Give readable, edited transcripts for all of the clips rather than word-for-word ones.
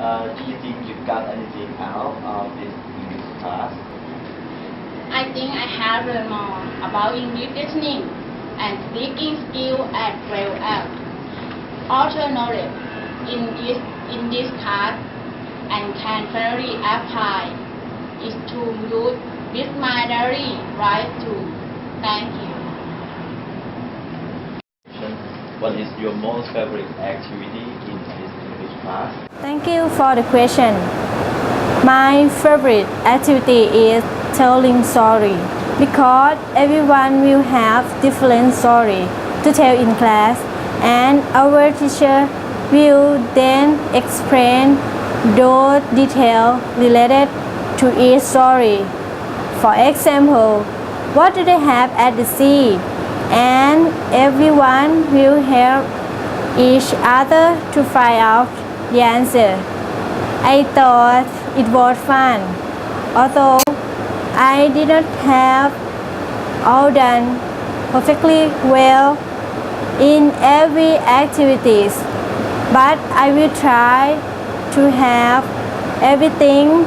Do you think you got anything out of this English class? I think I have learned more about English listening and speaking skill as well as author knowledge in this class and can finally apply it to use with my daily life too. Thank you. What is your most favorite activity in this English class? Thank you for the question. My favorite activity is telling story because everyone will have different story to tell in class and our teacher will then explain those details related to each story. For example, what do they have at the sea? And everyone will help each other to find out the answer. I thought it was fun, although I didn't have all done perfectly well in every activities, but I will try to have everything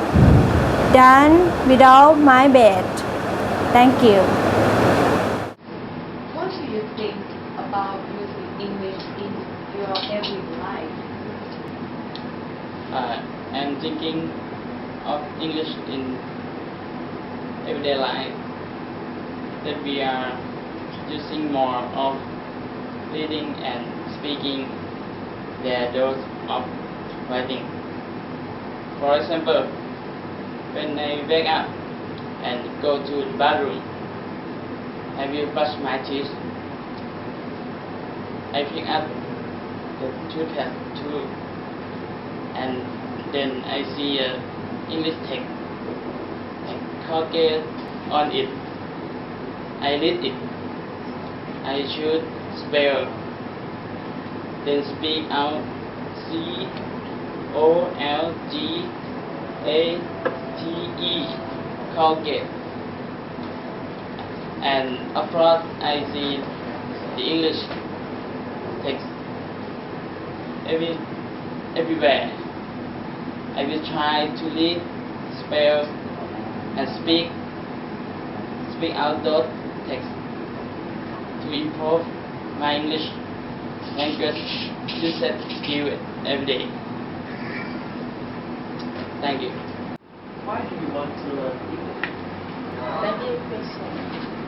done without my best. Thank you. What do you think about using English in your everyday life? I'm thinking of English in everyday life, that we are using more of reading and speaking than those of writing. For example, when I wake up and go to the bathroom, I will brush my teeth. I pick up the toothpaste too, and then I see an English text and Colgate on it. I read it. I should spell, then speak out Colgate, Colgate. And of course I see the English text everywhere. I will try to read, spell, and speak out those texts to improve my English language usage skill every day. Thank you. Why do you want to learn English? Thank you, question.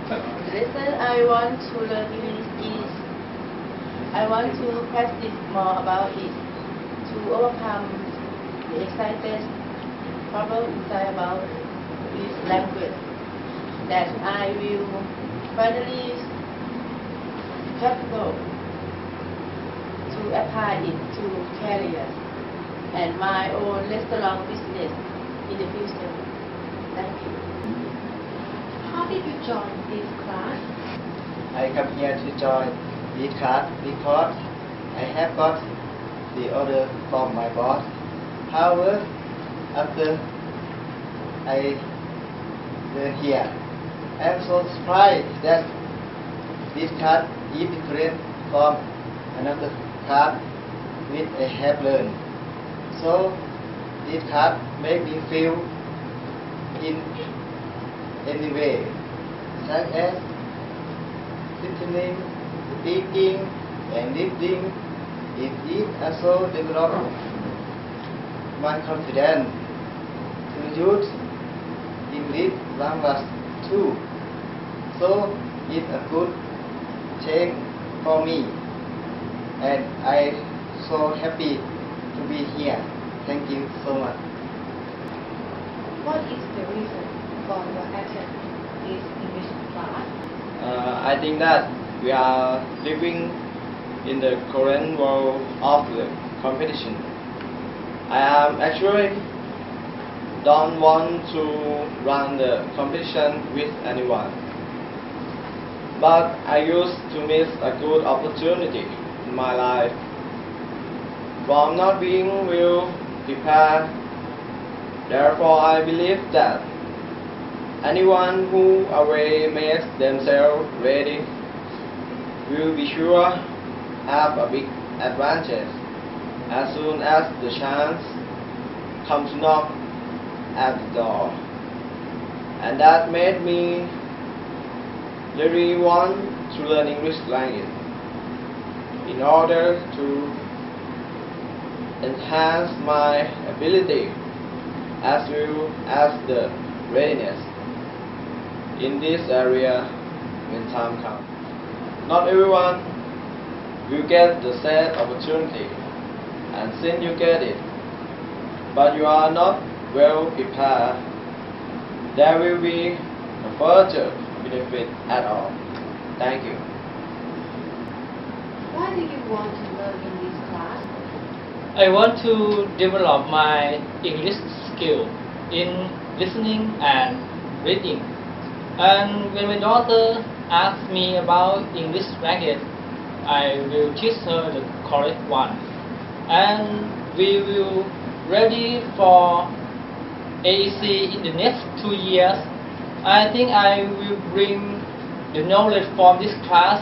The reason I want to learn English is I want to practice more about it to overcome the excited problem inside about this language that I will finally capable to apply it to career and my own restaurant business in the future. Thank you. How did you join this class? I come here to join this class because I have got the order from my boss. However, after I learn here, I am so surprised that this class is different from another class which I have learned. So this class makes me feel in any way, such as listening, speaking, and reading. It also develops my confidence to use English language too. So it's a good change for me, and I'm so happy to be here. Thank you so much. What is the reason for your attend this English class? I think that we are living in the current world of the competition. I am actually don't want to run the competition with anyone, but I used to miss a good opportunity in my life from not being well prepared. Therefore, I believe that anyone who already makes themselves ready will be sure have a big advantage as soon as the chance come to knock at the door. And that made me really want to learn English language in order to enhance my ability as well as the readiness in this area when time comes. Not everyone will get the same opportunity, and since you get it, but you are not well prepared, there will be no further benefit at all. Thank you. Why do you want to learn in this class? I want to develop my English skill in listening and reading. And when my daughter asks me about English language, I will teach her the correct one. And we will ready for AEC in the next 2 years. I think I will bring the knowledge from this class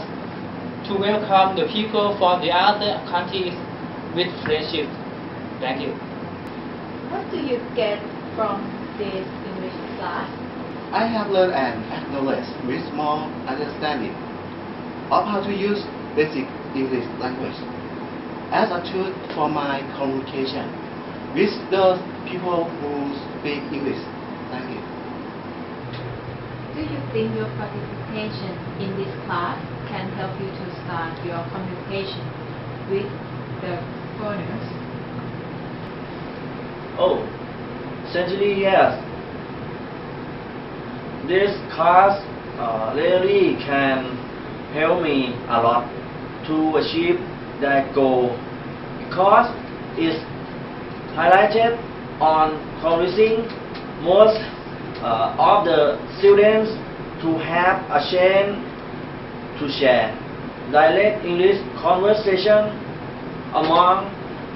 to welcome the people from the other countries with friendship. Thank you. What do you get from this English class? I have learned and acknowledged with more understanding of how to use basic English language as a tool for my communication with those people who speak English. Thank you. Do you think your participation in this class can help you to start your communication with the foreigners? Oh, essentially yes. This class really can help me a lot to achieve that goal because it's highlighted on convincing most of the students to have a chance to share direct English conversation among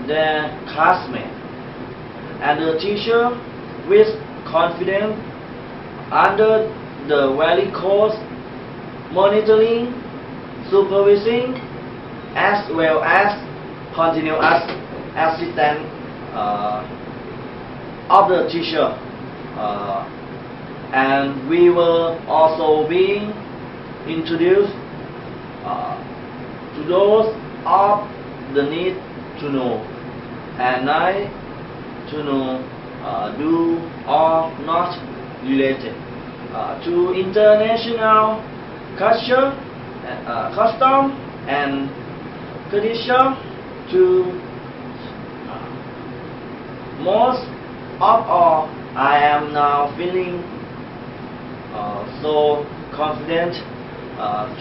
their classmates, and the teacher with confidence under the very close monitoring, supervising, as well as continuous assistance of the teacher. And we will also be introduced to those of the need to know and like to know do or not related to international culture, custom and tradition. To most of all, I am now feeling so confident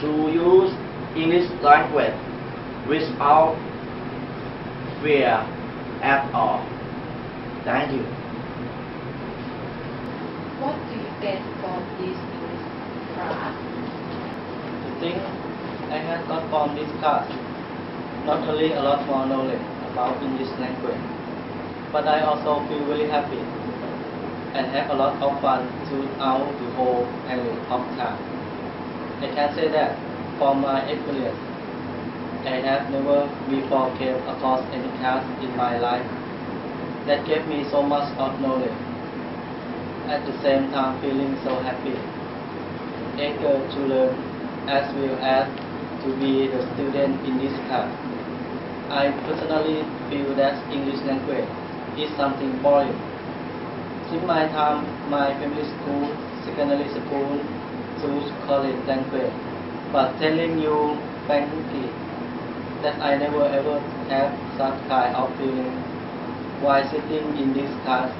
to use English language without fear at all. Thank you. What do you get from this English class? The thing I have got from this class, not only a lot more knowledge about English language, but I also feel very happy and have a lot of fun throughout the whole period of time. I can say that from my experience, I have never before came across any class in my life that gave me so much of knowledge. At the same time feeling so happy, eager to learn as well as to be the student in this class. I personally feel that English language is something boring. Since my time, my family school, secondary school, through college language, but telling you frankly that I never ever have such kind of feeling while sitting in this class.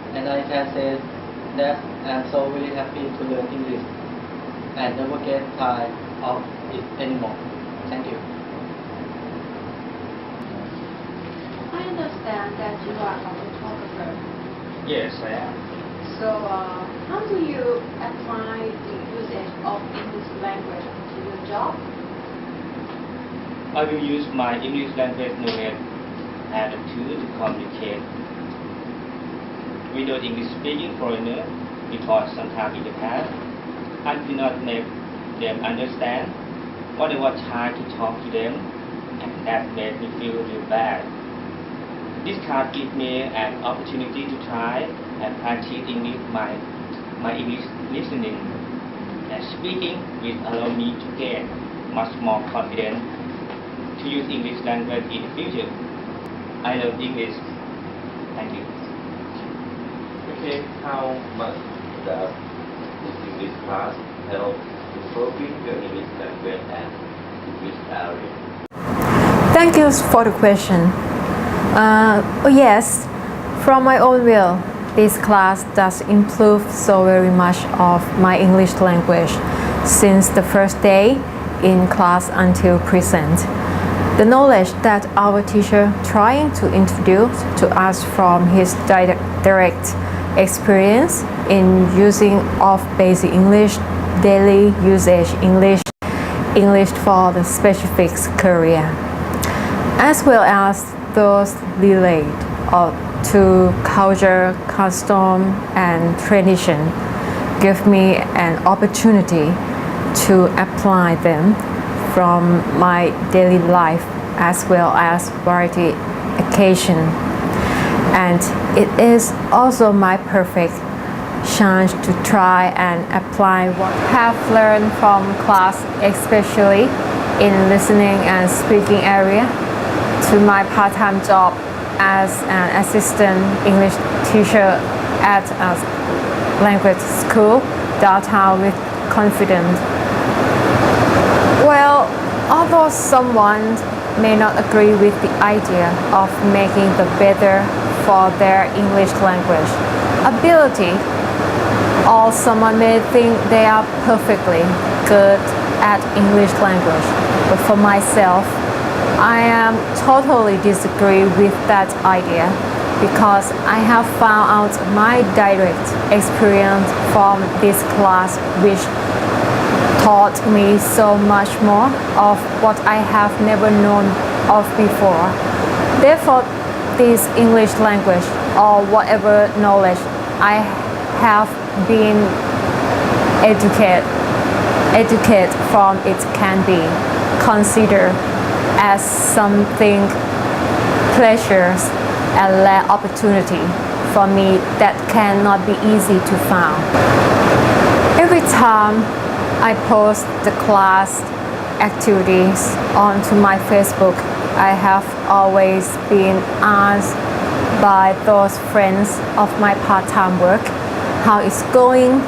And I can say that I am so really happy to learn English and never get tired of it anymore. Thank you. I understand that you are a photographer. Yes, I am. So, how do you apply the usage of English language to your job? I will use my English language knowledge as a tool to communicate with the English-speaking foreigner, because sometimes in the past I did not make them understand what I was trying to talk to them, and that made me feel really bad. This class gives me an opportunity to try and practice English my English listening and speaking, which allow me to gain much more confidence to use English language in the future. I love English. Thank you. Okay, how much does this English class help improving your English language and English area? Thank you for the question. Yes, from my own will, this class does improve so very much of my English language since the first day in class until present. The knowledge that our teacher trying to introduce to us from his direct experience in using of basic English, daily usage English for the specific career, as well as those related to culture, custom, and tradition, give me an opportunity to apply them from my daily life as well as variety occasion. And it is also my perfect chance to try and apply what I have learned from class, especially in listening and speaking area, to my part-time job as an assistant English teacher at a language school downtown with confidence. Well, although someone may not agree with the idea of making the better for their English language ability, or someone may think they are perfectly good at English language, but for myself, I am totally disagree with that idea because I have found out my direct experience from this class which taught me so much more of what I have never known of before. Therefore, this English language or whatever knowledge I have been educated from it can be considered as something pleasures and opportunity for me that cannot be easy to find. Every time I post the class activities onto my Facebook, I have always been asked by those friends of my part-time work how it's going.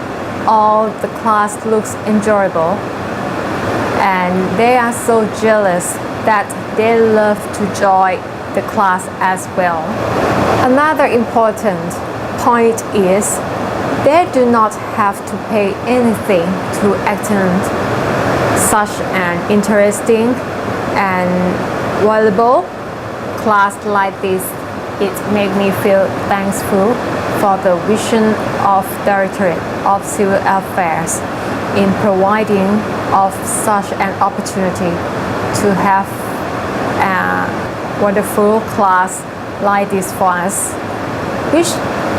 All the class looks enjoyable, and they are so jealous that they love to join the class as well. Another important point is they do not have to pay anything to attend such an interesting and valuable class like this. It makes me feel thankful for the vision of Directorate of Civil Affairs in providing of such an opportunity to have a wonderful class like this for us, which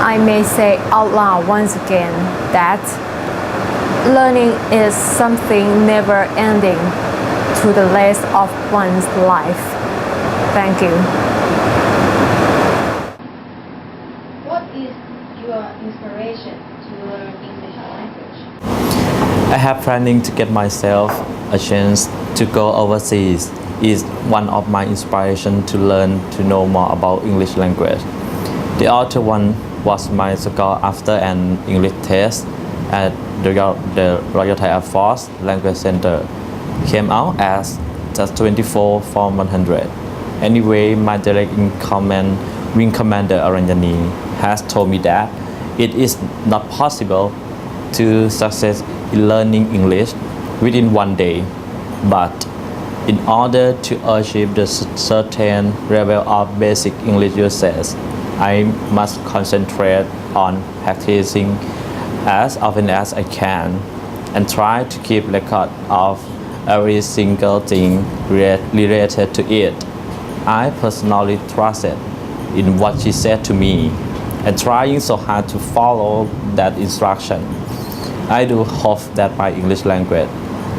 I may say out loud once again that learning is something never ending to the rest of one's life. Thank you. What is your inspiration to learn English language? I have planning to get myself a chance to go overseas is one of my inspiration to learn to know more about English language. The other one was my score after an English test at the Royal Thai Air Force Language Center came out as just 24 from 100. Anyway, my direct in command, Wing Commander Aranjani, has told me that it is not possible to succeed in learning English within one day, but in order to achieve the certain level of basic English usage, I must concentrate on practicing as often as I can and try to keep record of every single thing related to it. I personally trusted in what she said to me and trying so hard to follow that instruction. I do hope that my English language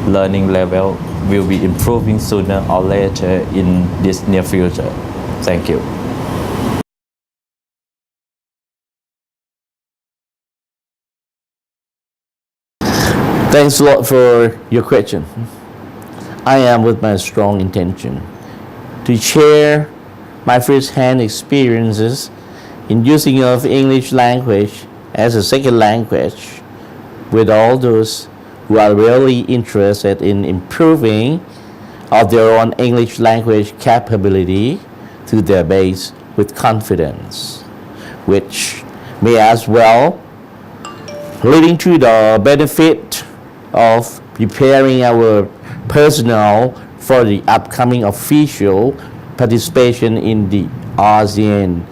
learning level will be improving sooner or later in this near future. Thank you. Thanks a lot for your question. I am with my strong intention to share my first-hand experiences in using of English language as a second language with all those who are really interested in improving of their own English language capability to their base with confidence, which may as well leading to the benefit of preparing our personnel for the upcoming official participation in the ASEAN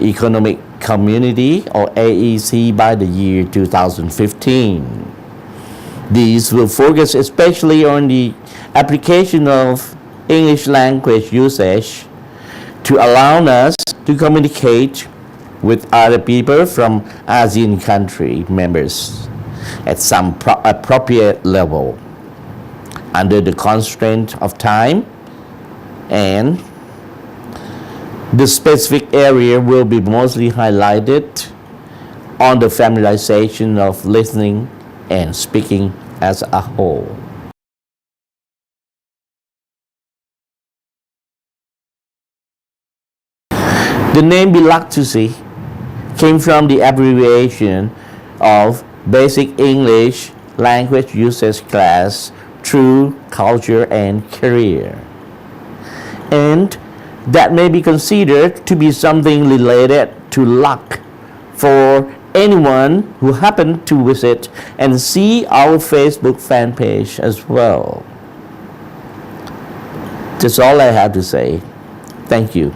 Economic Community or AEC by the year 2015. These will focus especially on the application of English language usage to allow us to communicate with other people from ASEAN country members at some appropriate level under the constraint of time, and the specific area will be mostly highlighted on the familiarization of listening and speaking as a whole. The name BELUCT2C came from the abbreviation of Basic English Language Usage Class Through Culture and Career, and that may be considered to be something related to luck for anyone who happened to visit and see our Facebook fan page as well. That's all I have to say. Thank you.